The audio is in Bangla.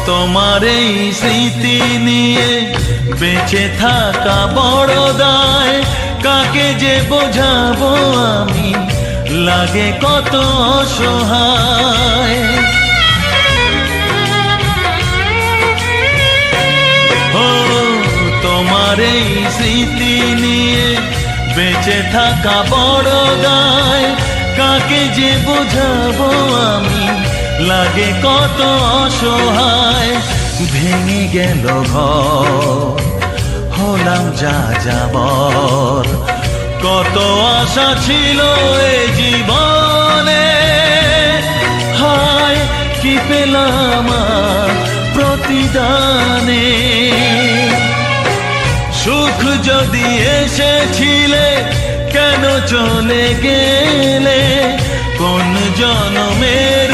তোমার এই স্মৃতি নিয়ে বেঁচে থাকা বড় দায়, কাকে যে বোঝাবো আমি, লাগে কত অসহায়। ও তোমার এই স্মৃতি নিয়ে বেঁচে থাকা বড় দায়, কাকে যে বোঝাবো আমি, লাগে কত অসহায়। ভেঙে গেল ঘর, হলাম যা যাবার, কত আশা ছিল এ জীবনে, হায় কি পেলাম প্রতিদানে। সুখ যদি এসেছিলে কেন চলে গেলে, কোন জনমের